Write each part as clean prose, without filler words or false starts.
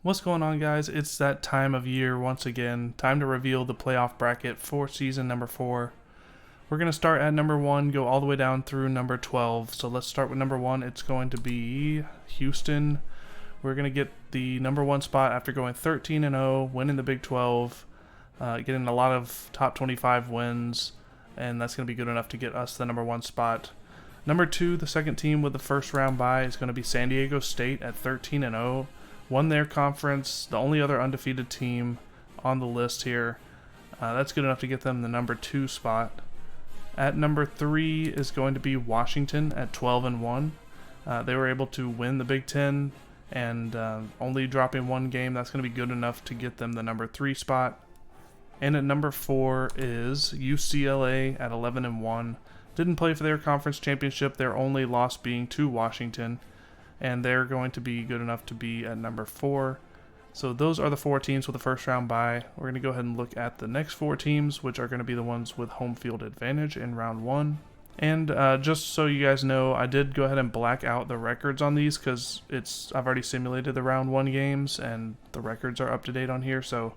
What's going on, guys? It's that time of year once again. Time to reveal the playoff bracket for season number 4. We're going to start at number 1, go all the way down through number 12. So let's start with number 1. It's going to be Houston. We're going to get the number 1 spot after going 13-0, winning the Big 12, getting a lot of top 25 wins, and that's going to be good enough to get us the number 1 spot. Number 2, the second team with the first round bye, is going to be San Diego State at 13-0. Won their conference, the only other undefeated team on the list here. That's good enough to get them the number 2 spot. At number 3 is going to be Washington at 12-1. They were able to win the Big Ten, and only dropping one game, that's going to be good enough to get them the number 3 spot. And at number 4 is UCLA at 11-1. Didn't play for their conference championship, their only loss being to Washington, and they're going to be good enough to be at number 4. So those are the 4 teams with the first round bye. We're going to go ahead and look at the next 4 teams, which are going to be the ones with home field advantage in round 1. And just so you guys know, I did go ahead and black out the records on these because I've already simulated the round 1 games and the records are up to date on here. So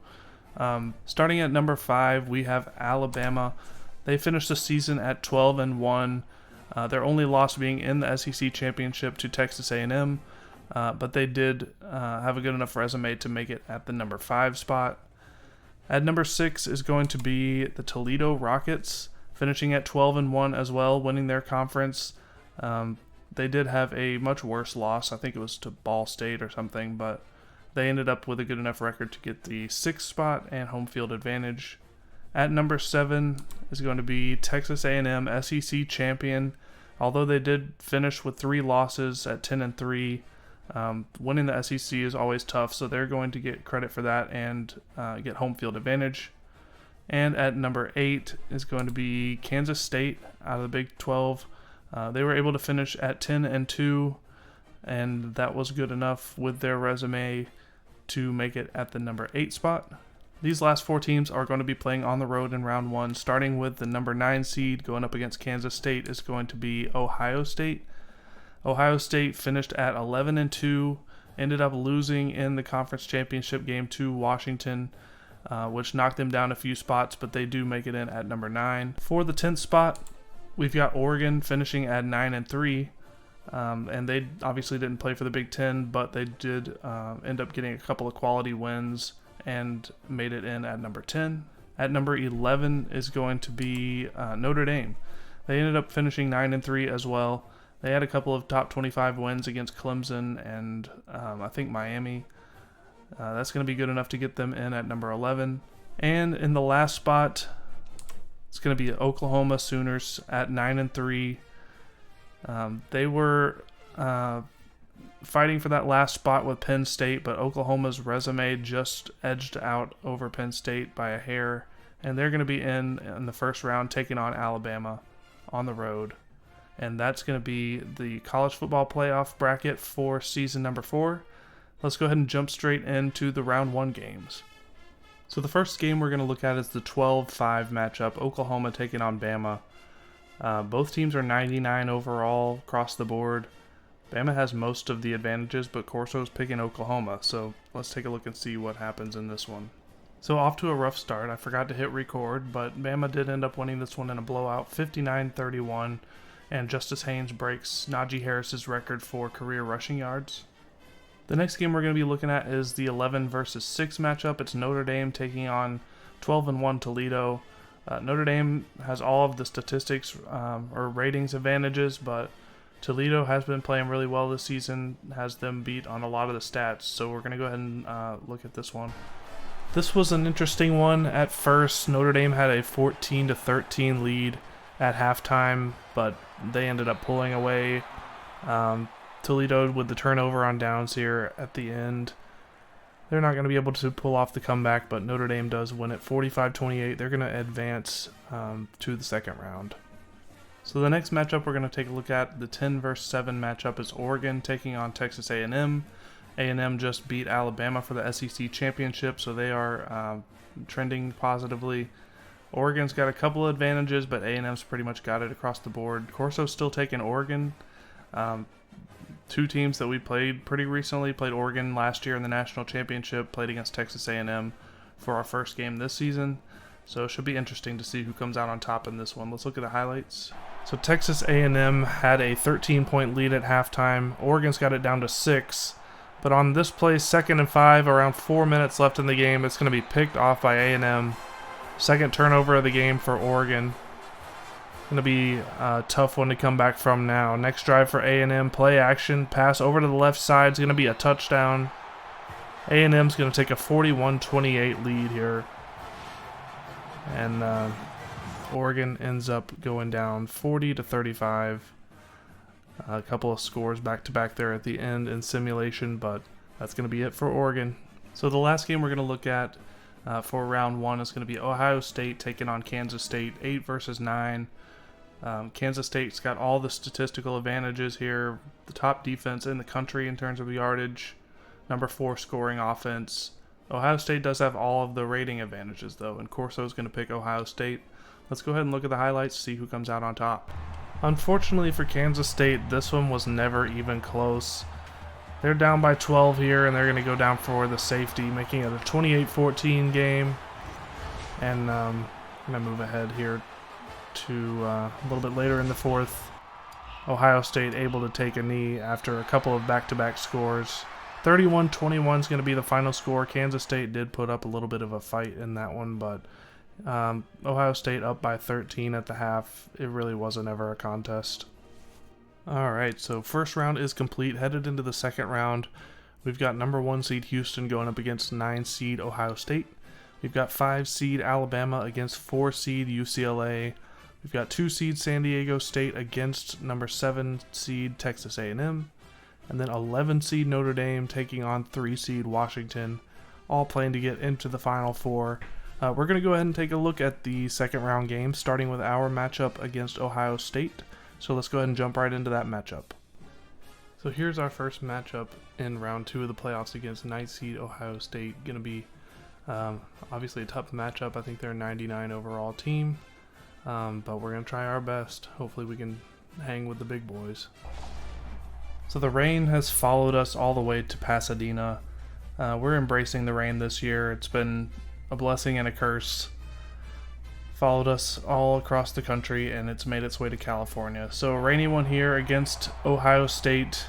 starting at number 5, we have Alabama. They finished the season at 12-1. Their only loss being in the SEC championship to Texas A&M, but they did have a good enough resume to make it at the number 5 spot. At number 6 is going to be the Toledo Rockets, finishing at 12-1 as well, winning their conference. They did have a much worse loss. I think it was to Ball State or something, but they ended up with a good enough record to get the 6th spot and home field advantage. At number 7 is going to be Texas A&M, SEC champion. Although they did finish with 3 losses at 10-3, winning the SEC is always tough, so they're going to get credit for that and get home field advantage. And at number 8 is going to be Kansas State out of the Big 12. They were able to finish at 10-2, and that was good enough with their resume to make it at the number 8 spot. These last 4 teams are going to be playing on the road in round 1, starting with the number 9 seed going up against Kansas State is going to be Ohio State. Ohio State finished at 11-2, ended up losing in the conference championship game to Washington, which knocked them down a few spots, but they do make it in at number 9. For the 10th spot, we've got Oregon finishing at 9-3. And they obviously didn't play for the Big Ten, but they did end up getting a couple of quality wins and made it in at number 10. At number 11 is going to be Notre Dame. They ended up finishing 9-3 as well. They had a couple of top 25 wins against Clemson and I think Miami. That's going to be good enough to get them in at number 11. And in the last spot, it's going to be Oklahoma Sooners at 9-3. They were fighting for that last spot with Penn State, but Oklahoma's resume just edged out over Penn State by a hair, and they're going to be in the first round taking on Alabama on the road. And that's going to be the college football playoff bracket for season number 4. Let's go ahead and jump straight into the round 1 games. So the first game we're going to look at is the 12-5 matchup, Oklahoma taking on BAMA. Both teams are 99 overall across the board. BAMA has most of the advantages, but Corso's picking Oklahoma, so let's take a look and see what happens in this one. So off to a rough start. I forgot to hit record, but BAMA did end up winning this one in a blowout, 59-31, and Justice Haynes breaks Najee Harris's record for career rushing yards. The next game we're going to be looking at is the 11 versus 6 matchup. It's Notre Dame taking on 12-1 Toledo. Notre Dame has all of the statistics or ratings advantages, but Toledo has been playing really well this season, has them beat on a lot of the stats, so we're going to go ahead and look at this one. This was an interesting one at first. Notre Dame had a 14-13 lead at halftime, but they ended up pulling away. Toledo with the turnover on downs here at the end. They're not going to be able to pull off the comeback, but Notre Dame does win it 45-28. They're going to advance to the second round. So the next matchup we're going to take a look at, the 10 versus 7 matchup, is Oregon taking on Texas A&M. A&M just beat Alabama for the SEC championship, so they are trending positively. Oregon's got a couple of advantages, but A&M's pretty much got it across the board. Corso's still taking Oregon. Two teams that we played pretty recently. Played Oregon last year in the national championship. Played against Texas A&M for our first game this season. So it should be interesting to see who comes out on top in this one. Let's look at the highlights. So Texas A&M had a 13-point lead at halftime. Oregon's got it down to 6. But on this play, 2nd and 5, around 4 minutes left in the game, it's going to be picked off by A&M. Second turnover of the game for Oregon. Going to be a tough one to come back from now. Next drive for A&M, play action, pass over to the left side is going to be a touchdown. A&M's going to take a 41-28 lead here. And Oregon ends up going down 40-35. A couple of scores back-to-back there at the end in simulation, but that's going to be it for Oregon. So the last game we're going to look at for round 1 is going to be Ohio State taking on Kansas State, 8 versus 9. Kansas State's got all the statistical advantages here. The top defense in the country in terms of yardage. Number 4 scoring offense. Ohio State does have all of the rating advantages, though, and Corso's going to pick Ohio State. Let's go ahead and look at the highlights, see who comes out on top. Unfortunately for Kansas State, this one was never even close. They're down by 12 here, and they're going to go down for the safety, making it a 28-14 game. And I'm going to move ahead here to a little bit later in the fourth. Ohio State able to take a knee after a couple of back-to-back scores. 31-21 is going to be the final score. Kansas State did put up a little bit of a fight in that one, but Ohio State up by 13 at the half. It really wasn't ever a contest. Alright, so first round is complete. Headed into the second round, we've got number 1 seed Houston going up against 9 seed Ohio State. We've got 5 seed Alabama against 4 seed UCLA. We've got 2 seed San Diego State against number 7 seed Texas A&M. And then 11 seed Notre Dame taking on 3 seed Washington, all playing to get into the Final Four. We're going to go ahead and take a look at the second round game, starting with our matchup against Ohio State. So let's go ahead and jump right into that matchup. So here's our first matchup in round 2 of the playoffs against 9 seed Ohio State. Going to be obviously a tough matchup. I think they're a 99 overall team, but we're going to try our best. Hopefully we can hang with the big boys. So the rain has followed us all the way to Pasadena. We're embracing the rain this year. It's been a blessing and a curse. Followed us all across the country, and it's made its way to California. So a rainy one here against Ohio State.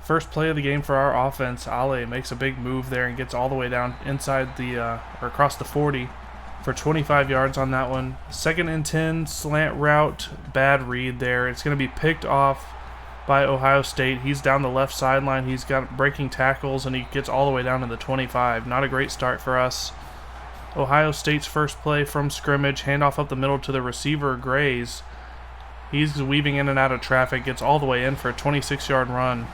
First play of the game for our offense. Ale makes a big move there and gets all the way down inside the or across the 40 for 25 yards on that one. 2nd and 10, slant route, bad read there. It's going to be picked off by Ohio State. He's down the left sideline. He's got breaking tackles, and he gets all the way down to the 25. Not a great start for us. Ohio State's first play from scrimmage, handoff up the middle to the receiver, Grays. He's weaving in and out of traffic, gets all the way in for a 26-yard run.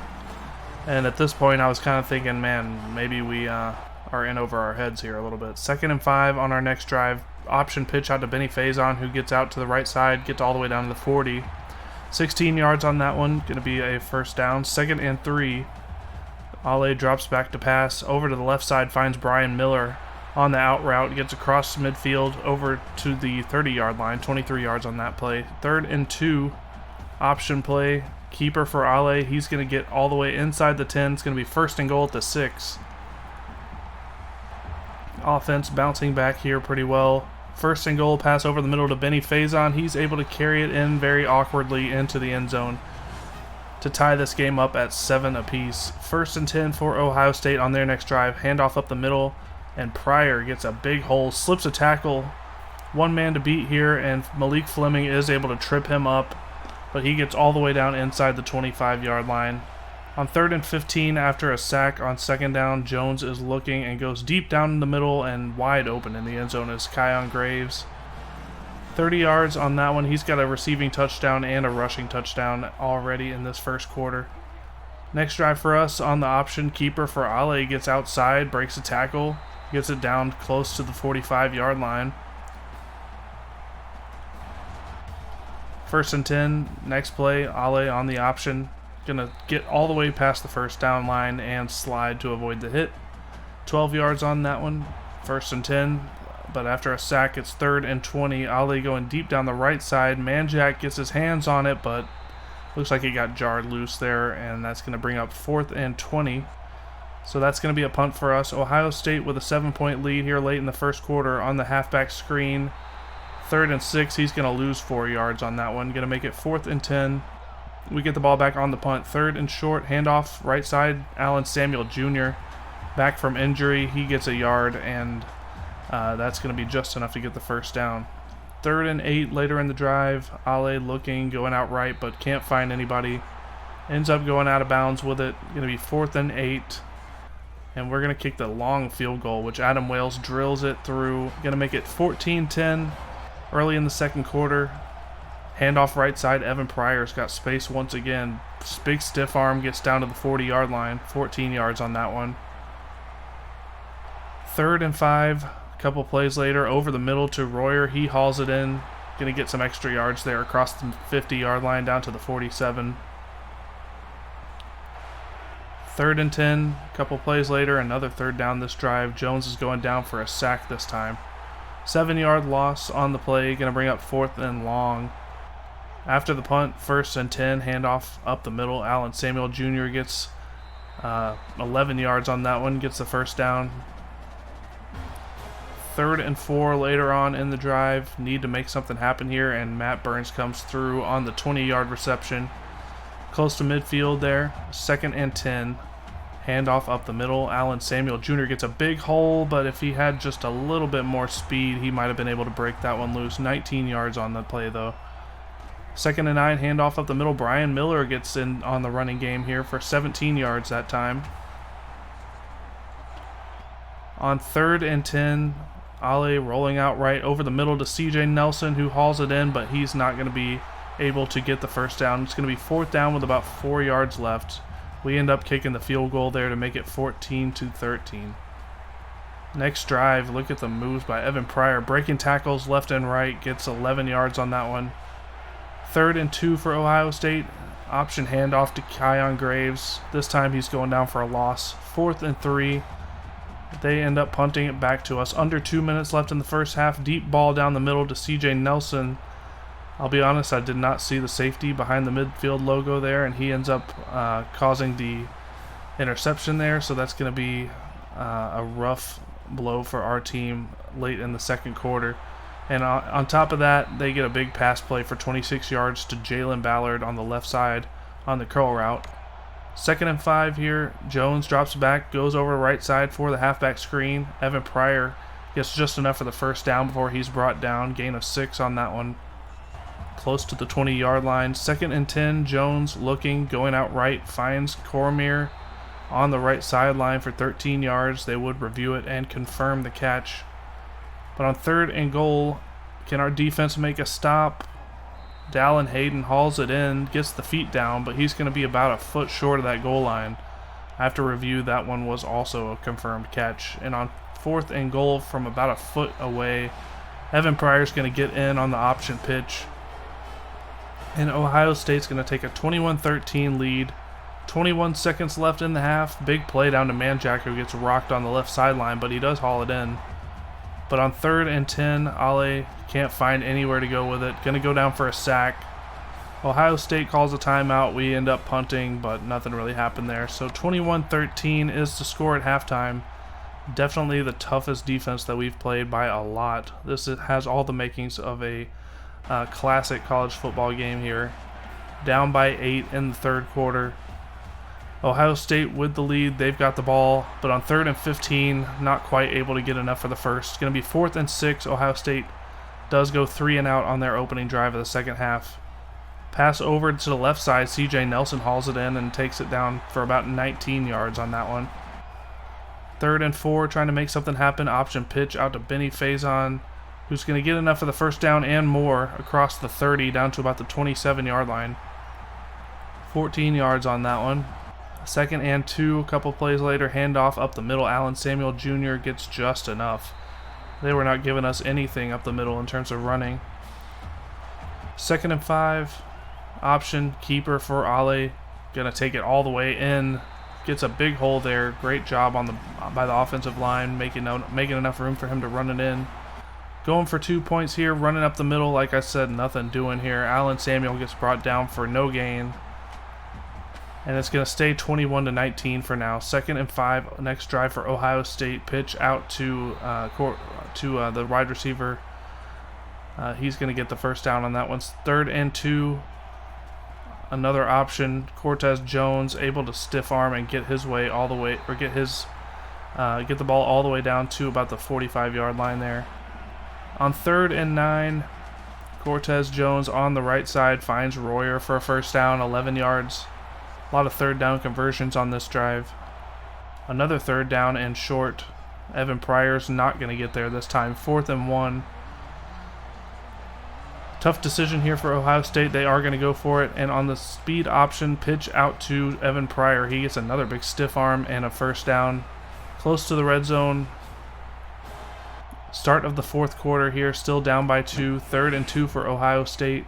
And at this point, I was kind of thinking, man, maybe we are in over our heads here a little bit. 2nd and 5 on our next drive. Option pitch out to Benny Faison, who gets out to the right side, gets all the way down to the 40. 16 yards on that one, going to be a first down. 2nd and 3. Ale drops back to pass. Over to the left side, finds Brian Miller on the out route. Gets across midfield over to the 30-yard line. 23 yards on that play. 3rd and 2. Option play. Keeper for Ale. He's going to get all the way inside the 10. It's going to be 1st and goal at the 6. Offense bouncing back here pretty well. 1st and goal, pass over the middle to Benny Faison. He's able to carry it in very awkwardly into the end zone to tie this game up at 7 apiece. 1st and 10 for Ohio State on their next drive. Handoff up the middle, and Pryor gets a big hole, slips a tackle. One man to beat here, and Malik Fleming is able to trip him up, but he gets all the way down inside the 25-yard line. On 3rd and 15, after a sack on 2nd down, Jones is looking and goes deep down in the middle, and wide open in the end zone is Kyon Graves. 30 yards on that one. He's got a receiving touchdown and a rushing touchdown already in this first quarter. Next drive for us on the option, keeper for Ale gets outside, breaks a tackle, gets it down close to the 45-yard line. 1st and 10, next play, Ale on the option. Gonna get all the way past the first down line and slide to avoid the hit. 12 yards on that one. 1st and 10, but after a sack, it's 3rd and 20. Ale going deep down the right side. Manjack gets his hands on it, but Looks like he got jarred loose there, and that's going to bring up 4th and 20. So that's going to be a punt for us. Ohio State with a 7-point lead here late in the first quarter on the halfback screen. 3rd and 6, he's going to lose 4 yards on that one. Going to make it 4th and 10. We get the ball back on the punt. 3rd and short, handoff right side, Allen Samuel Jr. back from injury. He gets a yard, and that's going to be just enough to get the first down. 3rd and 8 later in the drive. Ale looking, going out right, but can't find anybody. Ends up going out of bounds with it. Going to be 4th and 8. And we're going to kick the long field goal, which Adam Wales drills it through. Going to make it 14-10 early in the second quarter. Handoff right side. Evan Pryor's got space once again. Big stiff arm gets down to the 40-yard line. 14 yards on that one. 3rd and 5. A couple plays later, over the middle to Royer. He hauls it in. Going to get some extra yards there across the 50-yard line down to the 47. 3rd and 10, a couple plays later, another 3rd down this drive. Jones is going down for a sack this time. 7-yard loss on the play, going to bring up 4th and long. After the punt, 1st and 10, handoff up the middle. Allen Samuel Jr. gets 11 yards on that one, gets the first down. 3rd and 4 later on in the drive. Need to make something happen here, and Matt Burns comes through on the 20-yard reception. Close to midfield there. 2nd and 10. Handoff up the middle. Allen Samuel Jr. gets a big hole, but if he had just a little bit more speed, he might have been able to break that one loose. 19 yards on the play, though. 2nd and 9. Handoff up the middle. Brian Miller gets in on the running game here for 17 yards that time. On 3rd and 10, Ale rolling out right over the middle to CJ Nelson, who hauls it in, but he's not going to be able to get the first down. It's going to be 4th down with about 4 yards left. We end up kicking the field goal there to make it 14-13. Next drive, look at the moves by Evan Pryor. Breaking tackles left and right, gets 11 yards on that one. 3rd and 2 for Ohio State. Option handoff to Kyon Graves. This time he's going down for a loss. 4th and 3. They end up punting it back to us. Under 2 minutes left in the first half. Deep ball down the middle to CJ Nelson. I'll be honest, I did not see the safety behind the midfield logo there, and he ends up causing the interception there, so that's going to be a rough blow for our team late in the second quarter. And on top of that, they get a big pass play for 26 yards to Jalen Ballard on the left side on the curl route. 2nd and 5 here. Jones drops back, goes over the right side for the halfback screen. Evan Pryor gets just enough for the first down before he's brought down. Gain of 6 on that one. Close to the 20-yard line. 2nd and 10, Jones looking, going out right, finds Cormier on the right sideline for 13 yards. They would review it and confirm the catch. But on 3rd and goal, can our defense make a stop? Dallin Hayden hauls it in, gets the feet down, but he's going to be about a foot short of that goal line. After review, that one was also a confirmed catch. And on 4th and goal from about a foot away, Evan Pryor's going to get in on the option pitch. And Ohio State's going to take a 21-13 lead. 21 seconds left in the half. Big play down to Manjack, who gets rocked on the left sideline, but he does haul it in. But on 3rd and 10, Ale can't find anywhere to go with it. Going to go down for a sack. Ohio State calls a timeout. We end up punting, but nothing really happened there. So 21-13 is the score at halftime. Definitely the toughest defense that we've played by a lot. This has all the makings of a classic college football game here. Down by 8 in the third quarter. Ohio State with the lead. They've got the ball, but on 3rd and 15, not quite able to get enough for the first. It's going to be 4th and 6. Ohio State does go 3 and out on their opening drive of the second half. Pass over to the left side. CJ Nelson hauls it in and takes it down for about 19 yards on that one. 3rd and 4, trying to make something happen. Option pitch out to Benny Faison, who's going to get enough for the first down and more across the 30 down to about the 27-yard line. 14 yards on that one. 2nd and 2, a couple plays later, handoff up the middle. Allen Samuel Jr. gets just enough. They were not giving us anything up the middle in terms of running. 2nd and 5, option keeper for Ale. Gonna take it all the way in. Gets a big hole there. Great job by the offensive line, making enough room for him to run it in. Going for 2 points here, running up the middle. Like I said, nothing doing here. Allen Samuel gets brought down for no gain. And it's going to stay 21-19 for now. 2nd and 5. Next drive for Ohio State. Pitch out to the wide receiver. He's going to get the first down on that one. 3rd and 2. Another option. Cortez Jones able to stiff arm and get his way all the way, or get the ball all the way down to about the 45-yard line there. On 3rd and 9, Cortez Jones on the right side finds Royer for a first down, 11 yards. A lot of 3rd down conversions on this drive. Another 3rd down and short. Evan Pryor's not going to get there this time. 4th and 1. Tough decision here for Ohio State. They are going to go for it. And on the speed option, pitch out to Evan Pryor. He gets another big stiff arm and a first down. Close to the red zone. Start of the 4th quarter here. Still down by 2. 3rd and 2 for Ohio State.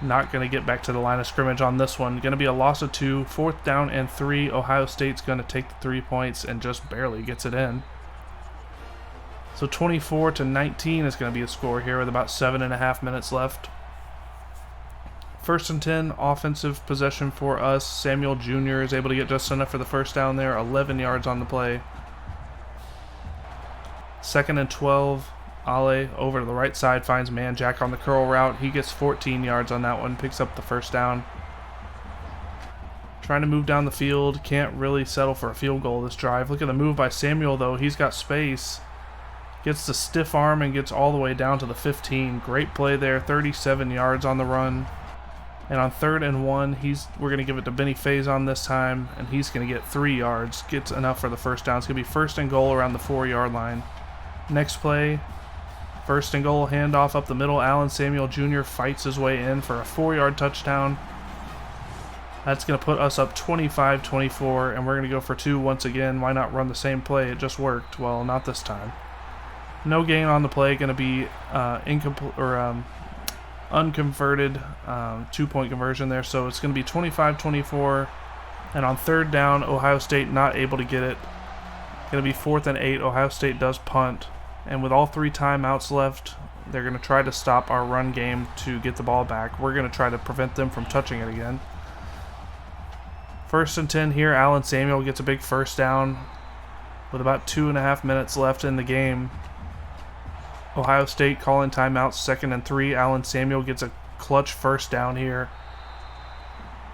Not going to get back to the line of scrimmage on this one. Going to be a loss of 2. 4th down and 3. Ohio State's going to take the 3 points and just barely gets it in. So 24-19 is going to be a score here with about 7.5 minutes left. 1st and 10, offensive possession for us. Samuel Jr. is able to get just enough for the first down there. 11 yards on the play. 2nd and 12. Ale over to the right side finds Manjack on the curl route. He gets 14 yards on that one. Picks up the first down. Trying to move down the field. Can't really settle for a field goal this drive. Look at the move by Samuel, though. He's got space. Gets the stiff arm and gets all the way down to the 15. Great play there. 37 yards on the run. And on 3rd and 1, we're going to give it to Benny Faison this time, and he's going to get 3 yards. Gets enough for the first down. It's going to be 1st and goal around the 4-yard line. Next play, 1st and goal, handoff up the middle. Allen Samuel Jr. fights his way in for a 4-yard touchdown. That's going to put us up 25-24, and we're going to go for 2 once again. Why not run the same play? It just worked. Well, not this time. No gain on the play. Going to be incomplete or unconverted 2-point conversion there. So it's going to be 25-24, and on 3rd down, Ohio State not able to get it. Going to be 4th and 8. Ohio State does punt. And with all 3 timeouts left, they're going to try to stop our run game to get the ball back. We're going to try to prevent them from touching it again. 1st and 10 here. Allen Samuel gets a big first down with about 2.5 minutes left in the game. Ohio State calling timeouts. 2nd and 3. Allen Samuel gets a clutch first down here.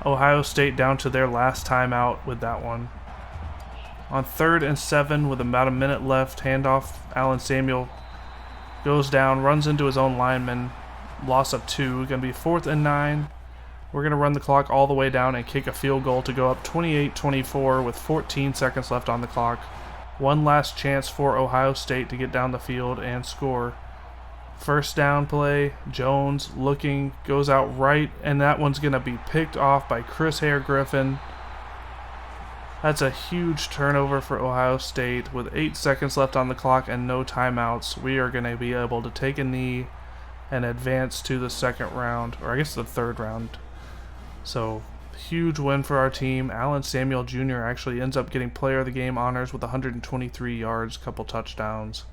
Ohio State down to their last timeout with that one. On 3rd and 7 with about a minute left, handoff, Allen Samuel goes down, runs into his own lineman, loss of 2. Going to be 4th and 9. We're going to run the clock all the way down and kick a field goal to go up 28-24 with 14 seconds left on the clock. One last chance for Ohio State to get down the field and score. First down play, Jones looking, goes out right, and that one's going to be picked off by Chris Hare-Griffin. That's a huge turnover for Ohio State. With 8 seconds left on the clock and no timeouts, we are going to be able to take a knee and advance to the 2nd round, or I guess the 3rd round. So, huge win for our team. Allen Samuel Jr. actually ends up getting player of the game honors with 123 yards, couple touchdowns.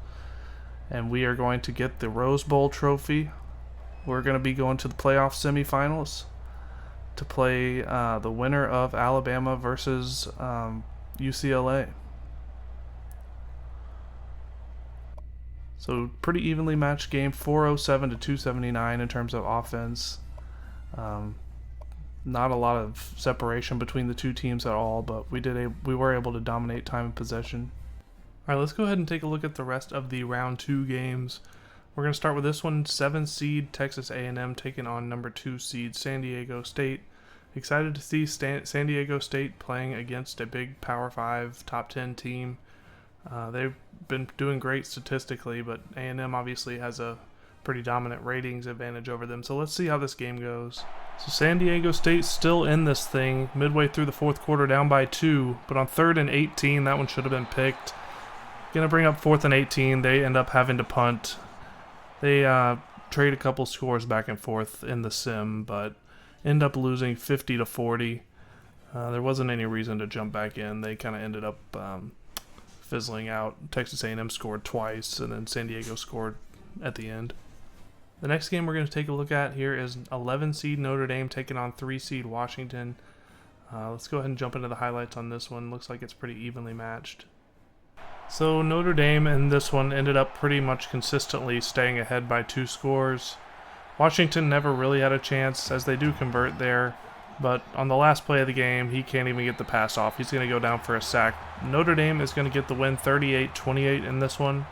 And we are going to get the Rose Bowl trophy. We're going to be going to the playoff semifinals to play the winner of Alabama versus UCLA. So pretty evenly matched game, 407 to 279 in terms of offense. Not a lot of separation between the two teams at all, but we were able to dominate time and possession. All right, let's go ahead and take a look at the rest of the round 2 games. We're going to start with this one, 7 seed Texas A&M taking on number 2 seed San Diego State. Excited to see San Diego State playing against a big Power 5 top 10 team. They've been doing great statistically, but A&M obviously has a pretty dominant ratings advantage over them. So let's see how this game goes. So San Diego State still in this thing, midway through the 4th quarter, down by 2, but on 3rd and 18, that one should have been picked. Gonna bring up 4th and 18, they end up having to punt. They trade a couple scores back and forth in the sim, but end up losing 50 to 40. There wasn't any reason to jump back in. They kind of ended up fizzling out. Texas A&M scored twice, and then San Diego scored at the end. The next game we're going to take a look at here is 11 seed Notre Dame taking on 3 seed Washington. Let's go ahead and jump into the highlights on this one. Looks like it's pretty evenly matched. So Notre Dame in this one ended up pretty much consistently staying ahead by 2 scores. Washington never really had a chance, as they do convert there, but on the last play of the game, he can't even get the pass off. He's going to go down for a sack. Notre Dame is going to get the win 38-28 in this one.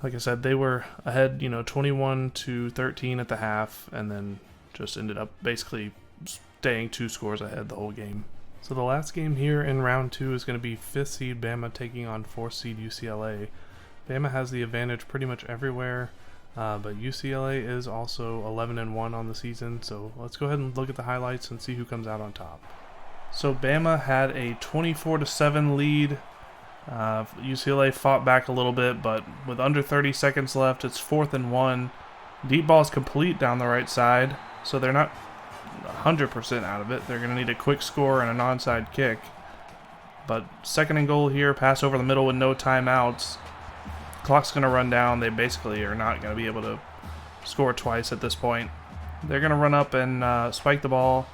Like I said, they were ahead, 21-13 at the half, and then just ended up basically staying 2 scores ahead the whole game. So the last game here in round 2 is going to be 5th seed BAMA taking on 4th seed UCLA. BAMA has the advantage pretty much everywhere, but UCLA is also 11-1 on the season. So let's go ahead and look at the highlights and see who comes out on top. So BAMA had a 24-7 lead. UCLA fought back a little bit, but with under 30 seconds left, it's 4th and 1. Deep ball is complete down the right side, so they're not 100% out of it. They're going to need a quick score and an onside kick. But 2nd and goal here, pass over the middle with no timeouts. Clock's going to run down. They basically are not going to be able to score twice at this point. They're going to run up and spike the ball.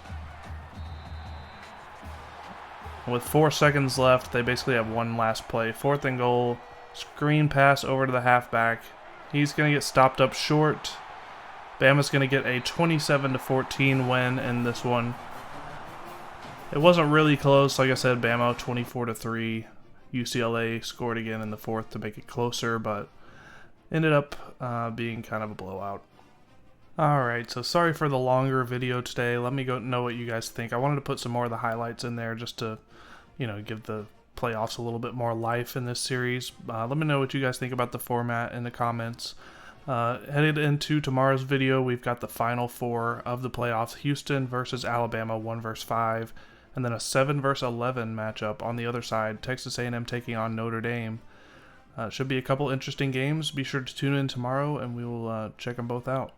With 4 seconds left, they basically have one last play. 4th and goal, screen pass over to the halfback. He's going to get stopped up short. Bama's going to get a 27-14 win in this one. It wasn't really close. Like I said, Bama 24-3. UCLA scored again in the 4th to make it closer, but ended up being kind of a blowout. Alright, so sorry for the longer video today. Let me go know what you guys think. I wanted to put some more of the highlights in there just to, give the playoffs a little bit more life in this series. Let me know what you guys think about the format in the comments. Headed into tomorrow's video, we've got the final 4 of the playoffs. Houston versus Alabama, 1 versus 5. And then a 7 versus 11 matchup on the other side. Texas A&M taking on Notre Dame. Should be a couple interesting games. Be sure to tune in tomorrow, and we will check them both out.